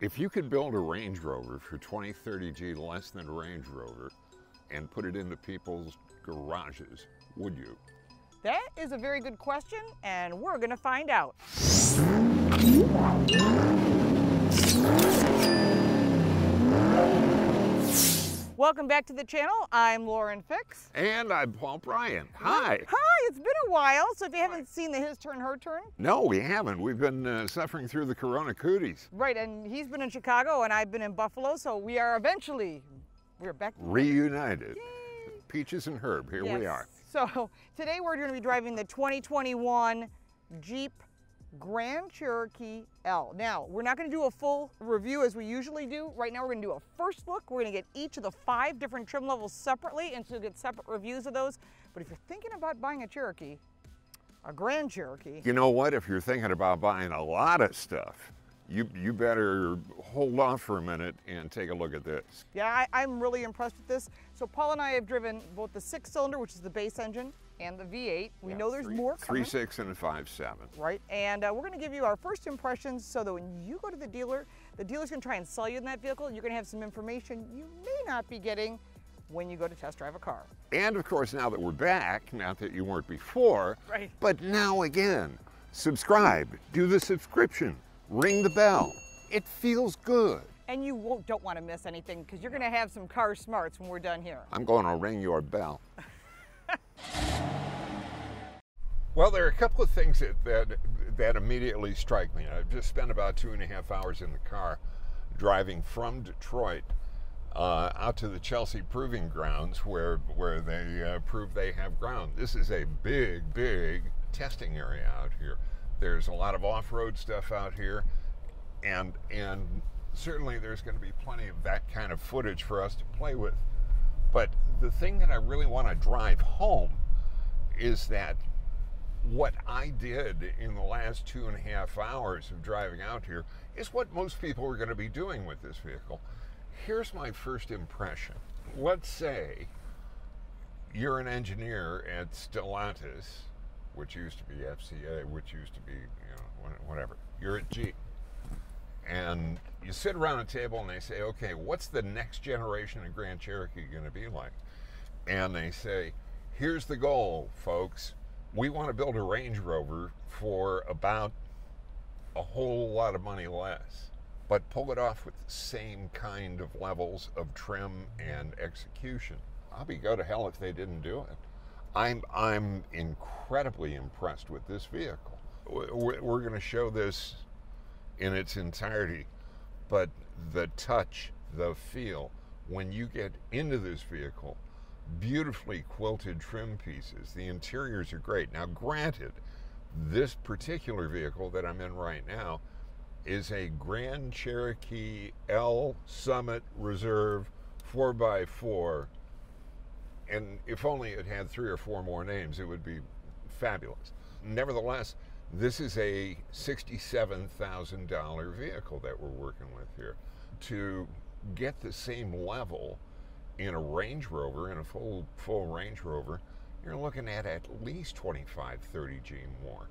If you could build a Range Rover for 20, 30G less than a Range Rover and put it into people's garages, would you? That is a very good question, and we're going to find out. Welcome back to the channel. I'm Lauren Fix. And I'm Paul Bryan. Hi. Hi, it's been a while, so if you haven't seen the His Turn, Her Turn. No, we haven't. We've been suffering through the Corona cooties. Right, and he's been in Chicago and I've been in Buffalo, so we're back. Reunited. Yay. Peaches and Herb, here we are. So today we're going to be driving the 2021 Jeep Grand Cherokee L. Now, we're not going to do a full review as we usually do. Right now we're going to do a first look. We're going to get each of the 5 different trim levels separately, and so you'll get separate reviews of those. But if you're thinking about buying a Cherokee, a Grand Cherokee. You know what? If you're thinking about buying a lot of stuff, you better hold off for a minute and take a look at this. Yeah, I'm really impressed with this. So Paul and I have driven both the 6-cylinder, which is the base engine, and the V8. We know there's more coming. 3.6 and a 5.7. Right, and we're going to give you our first impressions so that when you go to the dealer's going to try and sell you in that vehicle. You're going to have some information you may not be getting when you go to test drive a car. And of course, now that we're back, not that you weren't before, right, but now again, subscribe, do the subscription, ring the bell. It feels good. And you don't want to miss anything because you're going to have some car smarts when we're done here. I'm going to ring your bell. Well, there are a couple of things that immediately strike me. I've just spent about 2.5 hours in the car driving from Detroit out to the Chelsea Proving Grounds where they prove they have ground. This is a big testing area out here. There's a lot of off-road stuff out here, and certainly there's going to be plenty of that kind of footage for us to play with. But the thing that I really want to drive home is that what I did in the last 2.5 hours of driving out here is what most people are going to be doing with this vehicle. Here's my first impression. Let's say you're an engineer at Stellantis, which used to be FCA, which used to be, whatever. You're at Jeep. And you sit around a table and they say, okay, what's the next generation of Grand Cherokee going to be like? And they say, here's the goal, folks. We want to build a Range Rover for about a whole lot of money less, but pull it off with the same kind of levels of trim and execution. I'll be go to hell if they didn't do it. I'm incredibly impressed with this vehicle. We're going to show this in its entirety, but the touch, the feel, when you get into this vehicle, beautifully quilted trim pieces. The interiors are great. Now, granted, this particular vehicle that I'm in right now is a Grand Cherokee L Summit Reserve 4x4, and if only it had 3 or 4 more names, it would be fabulous. Nevertheless, this is a $67,000 vehicle that we're working with here. To get the same level in a Range Rover, in a full Range Rover, you're looking at least 25, 30G more.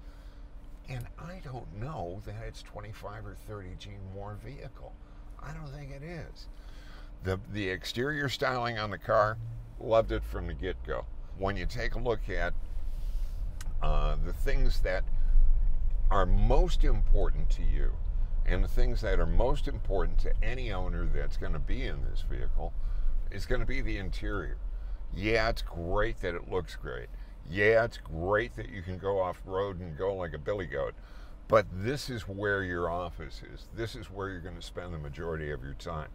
And I don't know that it's 25 or 30G more vehicle. I don't think it is. The exterior styling on the car, loved it from the get-go. When you take a look at the things that are most important to you and the things that are most important to any owner that's going to be in this vehicle, is going to be the interior. Yeah, it's great that it looks great. Yeah, it's great that you can go off-road and go like a billy goat. But this is where your office is. This is where you're going to spend the majority of your time.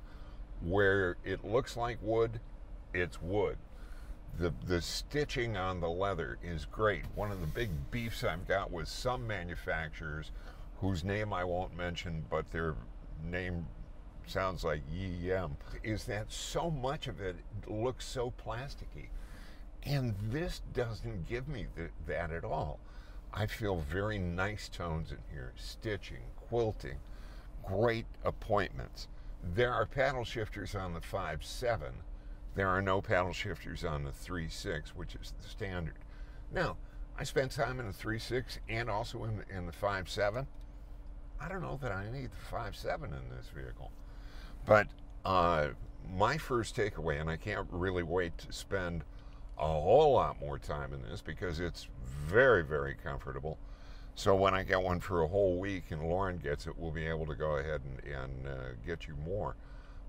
Where it looks like wood, it's wood. The stitching on the leather is great. One of the big beefs I've got with some manufacturers, whose name I won't mention, but their name sounds like YEM, is that so much of it looks so plasticky. And this doesn't give me that at all. I feel very nice tones in here, stitching, quilting, great appointments. There are paddle shifters on the 5.7. There are no paddle shifters on the 3.6, which is the standard. Now, I spent time in the 3.6 and also in the 5.7. I don't know that I need the 5.7 in this vehicle. But my first takeaway, and I can't really wait to spend a whole lot more time in this because it's very, very comfortable. So when I get one for a whole week and Lauren gets it, we'll be able to go ahead and get you more.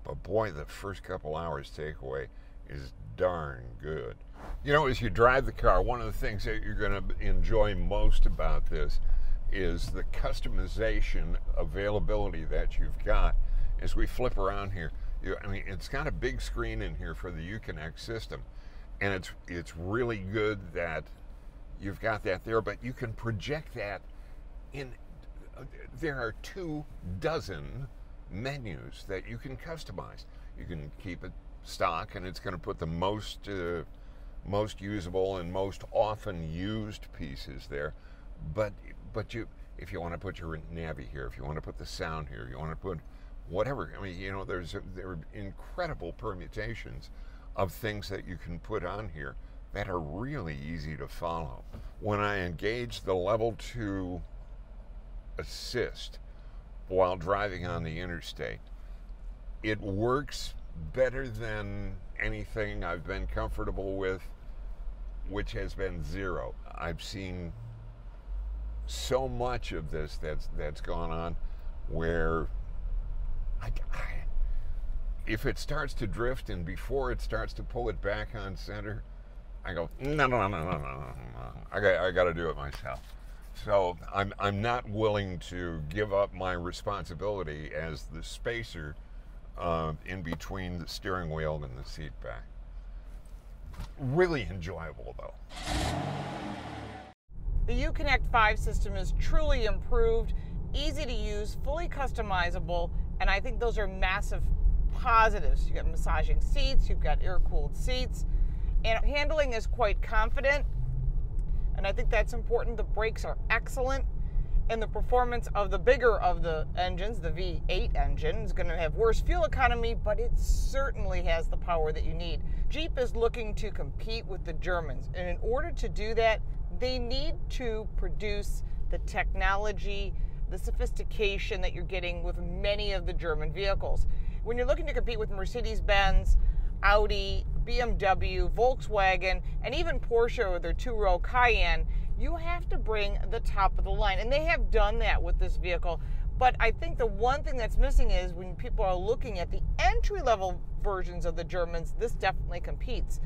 But boy, the first couple hours takeaway is darn good. You know, as you drive the car, one of the things that you're going to enjoy most about this is the customization availability that you've got. As we flip around here, I mean, it's got a big screen in here for the Uconnect system, and it's really good that you've got that there, but you can project that in. There are 24 menus that you can customize. You can keep it stock, and it's going to put the most usable and most often used pieces there. But if you want to put your Navi here, if you want to put the sound here, you want to put whatever. I mean, you know, there are incredible permutations of things that you can put on here that are really easy to follow. When I engage the level 2 assist while driving on the interstate, it works better than anything I've been comfortable with, which has been 0. I've seen so much of this that's gone on where if it starts to drift and before it starts to pull it back on center, I go, no. I got to do it myself. So I'm not willing to give up my responsibility as the spacer in between the steering wheel and the seat back. Really enjoyable though. The Uconnect 5 system is truly improved, easy to use, fully customizable, and I think those are massive positives. You got massaging seats, you've got air-cooled seats, and handling is quite confident, and I think that's important. The brakes are excellent, and the performance of the bigger of the engines, the V8 engine, is going to have worse fuel economy, but it certainly has the power that you need. Jeep is looking to compete with the Germans, and in order to do that, they need to produce the technology, the sophistication that you're getting with many of the German vehicles. When you're looking to compete with Mercedes-Benz, Audi, BMW, Volkswagen, and even Porsche with their 2-row Cayenne, you have to bring the top of the line. And they have done that with this vehicle. But I think the one thing that's missing is when people are looking at the entry-level versions of the Germans, this definitely competes.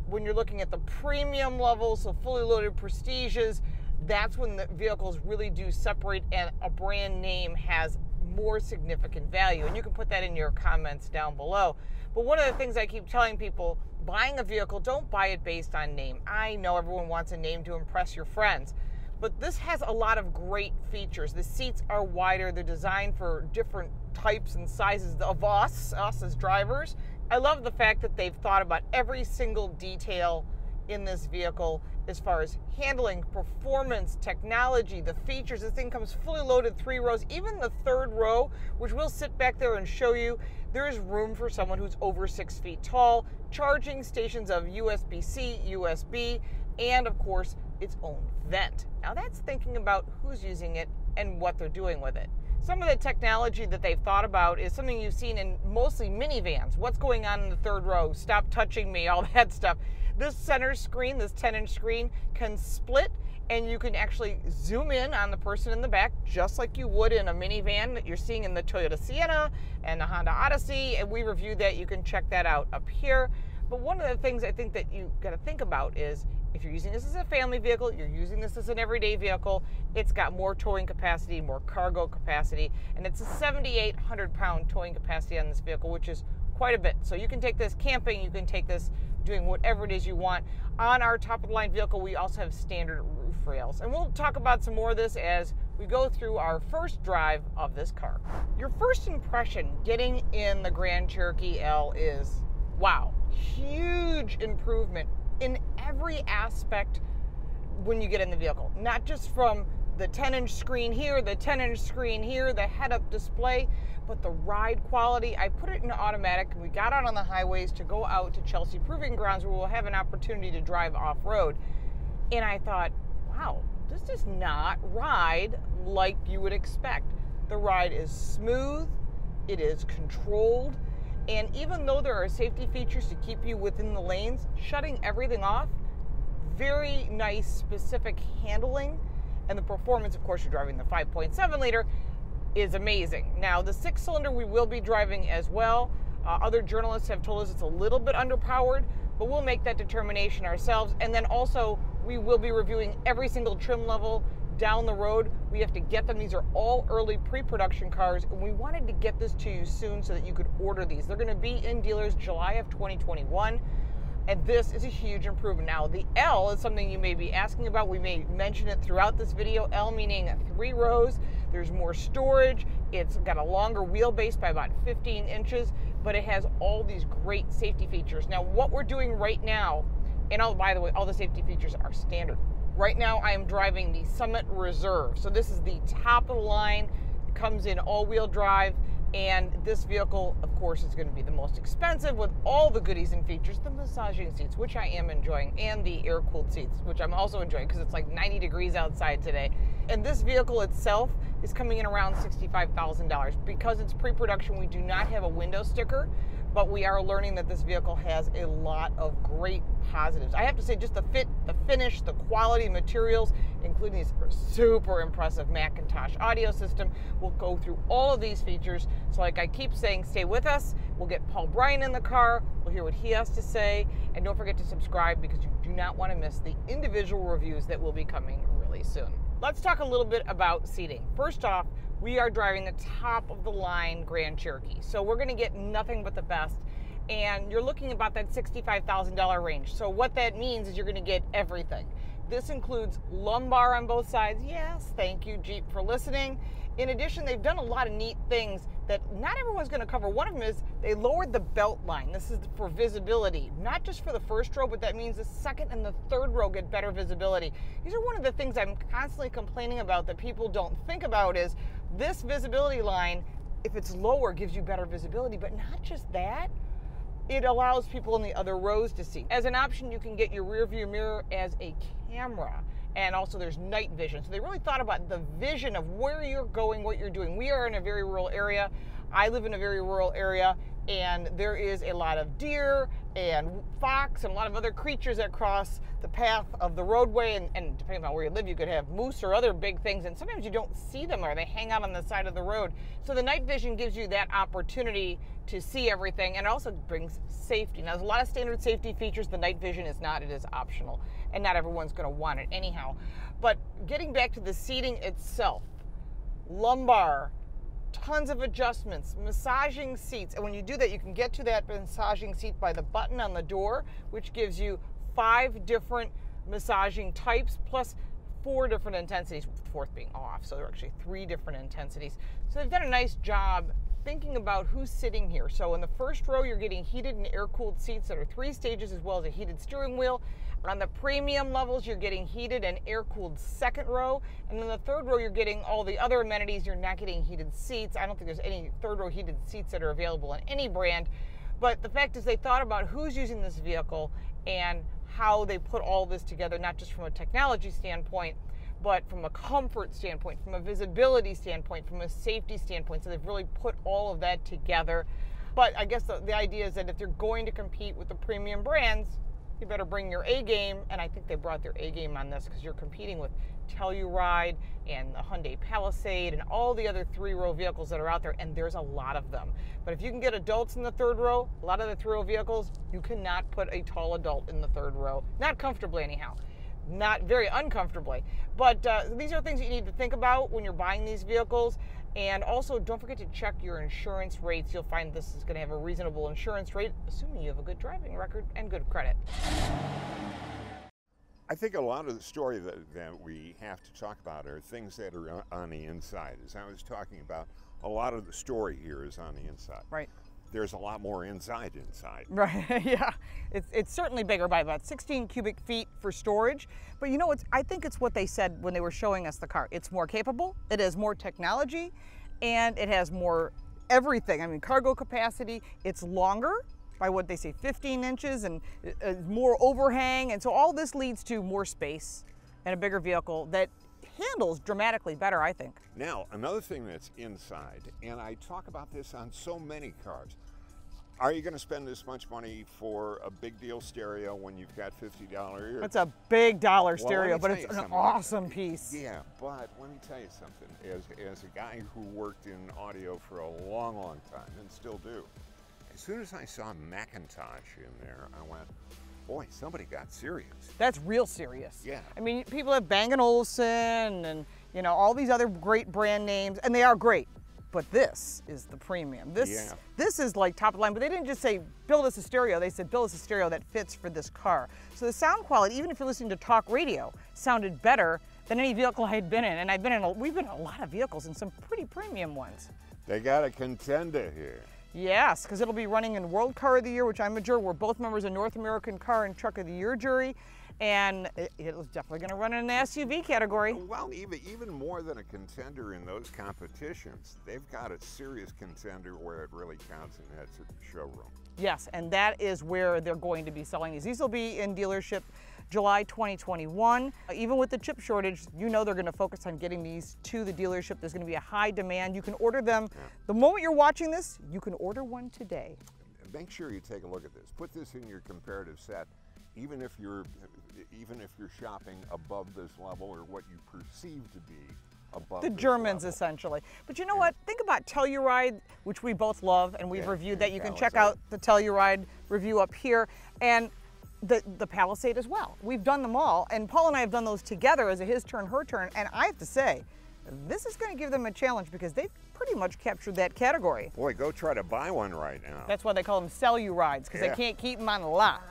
When you're looking at the premium levels, so fully loaded Prestiges, that's when the vehicles really do separate and a brand name has more significant value. And you can put that in your comments down below. But one of the things I keep telling people, buying a vehicle, don't buy it based on name. I know everyone wants a name to impress your friends, but this has a lot of great features. The seats are wider. They're designed for different types and sizes of us as drivers. I love the fact that they've thought about every single detail in this vehicle as far as handling, performance, technology, the features. This thing comes fully loaded, 3 rows, even the 3rd row, which we'll sit back there and show you. There is room for someone who's over 6 feet tall, charging stations of USB-C, USB, and of course, its own vent. Now that's thinking about who's using it and what they're doing with it. Some of the technology that they've thought about is something you've seen in mostly minivans. What's going on in the 3rd row? Stop touching me, all that stuff. This center screen, this 10-inch screen, can split, and you can actually zoom in on the person in the back, just like you would in a minivan that you're seeing in the Toyota Sienna and the Honda Odyssey, and we reviewed that. You can check that out up here. But one of the things I think that you got to think about is if you're using this as a family vehicle, you're using this as an everyday vehicle, it's got more towing capacity, more cargo capacity, and it's a 7,800-pound towing capacity on this vehicle, which is quite a bit. So you can take this camping, you can take this doing whatever it is you want. On our top-of-the-line vehicle, we also have standard roof rails. And we'll talk about some more of this as we go through our first drive of this car. Your first impression getting in the Grand Cherokee L is, wow, huge improvement in every aspect when you get in the vehicle. Not just from the 10-inch screen here, the 10-inch screen here, the head-up display, but the ride quality. I put it in automatic, and we got out on the highways to go out to Chelsea Proving Grounds where we'll have an opportunity to drive off-road. And I thought, wow, this does not ride like you would expect. The ride is smooth, it is controlled, and even though there are safety features to keep you within the lanes, shutting everything off, very nice specific handling, and the performance, of course, you're driving the 5.7 liter, is amazing. Now, the 6-cylinder we will be driving as well. Other journalists have told us it's a little bit underpowered, but we'll make that determination ourselves. And then also, we will be reviewing every single trim level down the road. We have to get them. These are all early pre-production cars, and we wanted to get this to you soon so that you could order these. They're going to be in dealers July of 2021. And this is a huge improvement. Now, the L is something you may be asking about. We may mention it throughout this video. L meaning 3 rows. There's more storage. It's got a longer wheelbase by about 15 inches, but it has all these great safety features. Now, what we're doing right now, and by the way, all the safety features are standard. Right now, I am driving the Summit Reserve. So this is the top of the line. It comes in all-wheel drive. And this vehicle, of course, is going to be the most expensive with all the goodies and features, the massaging seats, which I am enjoying, and the air-cooled seats, which I'm also enjoying because it's like 90 degrees outside today. And this vehicle itself is coming in around $65,000. Because it's pre-production, we do not have a window sticker, but we are learning that this vehicle has a lot of great positives. I have to say, just the fit, the finish, the quality materials, including this super impressive Macintosh audio system. We'll go through all of these features. So like I keep saying, stay with us. We'll get Paul Bryan in the car. We'll hear what he has to say. And don't forget to subscribe because you do not want to miss the individual reviews that will be coming really soon. Let's talk a little bit about seating. First off, we are driving the top of the line Grand Cherokee. So we're gonna get nothing but the best. And you're looking about that $65,000 range. So what that means is you're gonna get everything. This includes lumbar on both sides. Yes, thank you, Jeep, for listening. In addition, they've done a lot of neat things that not everyone's going to cover. One of them is they lowered the belt line. This is for visibility, not just for the first row, but that means the second and the third row get better visibility. These are one of the things I'm constantly complaining about that people don't think about is this visibility line, if it's lower, gives you better visibility, but not just that. It allows people in the other rows to see. As an option, you can get your rear view mirror as a camera. And also there's night vision. So they really thought about the vision of where you're going, what you're doing. We are in a very rural area. I live in a very rural area, and there is a lot of deer and fox and a lot of other creatures that cross the path of the roadway. And depending on where you live, you could have moose or other big things. And sometimes you don't see them or they hang out on the side of the road. So the night vision gives you that opportunity to see everything, and it also brings safety. Now, there's a lot of standard safety features. The night vision is not. It is optional, and not everyone's going to want it anyhow. But getting back to the seating itself, lumbar, tons of adjustments, massaging seats. And when you do that, you can get to that massaging seat by the button on the door, which gives you 5 different massaging types, plus 4 different intensities, with the 4th being off. So there are actually 3 different intensities. So they've done a nice job thinking about who's sitting here. So in the first row, you're getting heated and air-cooled seats that are 3 stages, as well as a heated steering wheel. On the premium levels, you're getting heated and air-cooled second row. And in the third row, you're getting all the other amenities. You're not getting heated seats. I don't think there's any third row heated seats that are available in any brand. But the fact is they thought about who's using this vehicle and how they put all this together, not just from a technology standpoint, but from a comfort standpoint, from a visibility standpoint, from a safety standpoint. So they've really put all of that together. But I guess the idea is that if you're going to compete with the premium brands, you better bring your A game. And I think they brought their A game on this because you're competing with Telluride and the Hyundai Palisade and all the other 3-row vehicles that are out there. And there's a lot of them. But if you can get adults in the 3rd row, a lot of the 3-row vehicles, you cannot put a tall adult in the 3rd row. Not comfortably anyhow. Not very uncomfortably. But these are things that you need to think about when you're buying these vehicles. And also, don't forget to check your insurance rates. You'll find this is going to have a reasonable insurance rate, assuming you have a good driving record and good credit. I think a lot of the story that we have to talk about are things that are on the inside. As I was talking about, a lot of the story here is on the inside. Right. There's a lot more inside. Right, yeah. It's certainly bigger by about 16 cubic feet for storage. But you know, I think it's what they said when they were showing us the car. It's more capable, it has more technology, and it has more everything. I mean, cargo capacity, it's longer by what they say, 15 inches, and more overhang. And so all this leads to more space and a bigger vehicle that handles dramatically better, I think. Now, another thing that's inside, and I talk about this on so many cars, are you going to spend this much money for a big deal stereo when you've got $50 ears? It's a big dollar Well, stereo, let me but tell it's you an something. awesome piece. Yeah, but let me tell you something. As a guy who worked in audio for a long, long time, and still do, as soon as I saw Macintosh in there, I went, boy, somebody got serious. That's real serious. Yeah. I mean, people have Bang & Olufsen and, you know, all these other great brand names, and they are great. But this is the premium. This is like top of the line, but they didn't just say, build us a stereo. They said, build us a stereo that fits for this car. So the sound quality, even if you're listening to talk radio, sounded better than any vehicle I had been in. And we've been in a lot of vehicles and some pretty premium ones. They got a contender here. Yes, because it'll be running in World Car of the Year, which I'm a juror. We're both members of North American Car and Truck of the Year jury. And it was definitely going to run in the SUV category. Well, even more than a contender in those competitions, they've got a serious contender where it really counts, and that's at the showroom. Yes, and that is where they're going to be selling these. These will be in dealership July 2021. Even with the chip shortage, you know they're going to focus on getting these to the dealership. There's going to be a high demand. You can order them. The moment you're watching this, you can order one today. Make sure you take a look at this. Put this in your comparative set. Even if you're shopping above this level, or what you perceive to be above the this Germans, level. essentially. But you know what? Think about Telluride, which we both love, and we've reviewed that. You can check out the Telluride review up here, and the Palisade as well. We've done them all, and Paul and I have done those together as a his turn, her turn, and I have to say, this is going to give them a challenge because they've pretty much captured that category. Boy, go try to buy one right now. That's why they call them Cellurides, because they can't keep them on the lot.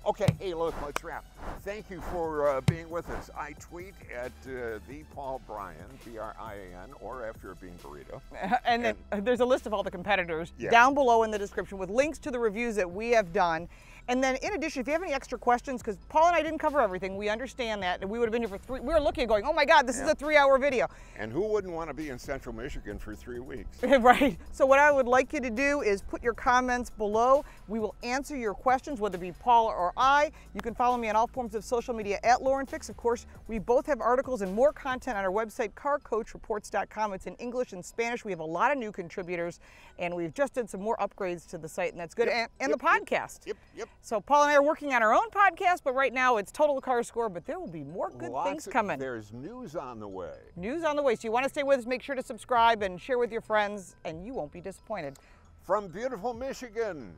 Okay, hey, look, let's wrap. Thank you for being with us. I tweet at the Paul Bryan, B-R-I-A-N, or after a bean burrito. And then there's a list of all the competitors down below in the description with links to the reviews that we have done. And then in addition, if you have any extra questions, because Paul and I didn't cover everything, we understand that, and we would have been here for we were looking going, oh my God, this is a 3-hour video. And who wouldn't want to be in Central Michigan for 3 weeks? Right. So what I would like you to do is put your comments below. We will answer your questions, whether it be Paul or I. You can follow me on all forms of social media at Lauren Fix. Of course, we both have articles and more content on our website, carcoachreports.com. It's in English and Spanish. We have a lot of new contributors, and we've just did some more upgrades to the site, and that's good. And the podcast. Yep. So Paul and I are working on our own podcast, but right now it's Total Car Score, but there will be more good things coming. There's news on the way. News on the way. So you want to stay with us, make sure to subscribe and share with your friends, and you won't be disappointed. From beautiful Michigan.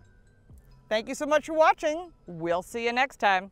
Thank you so much for watching. We'll see you next time.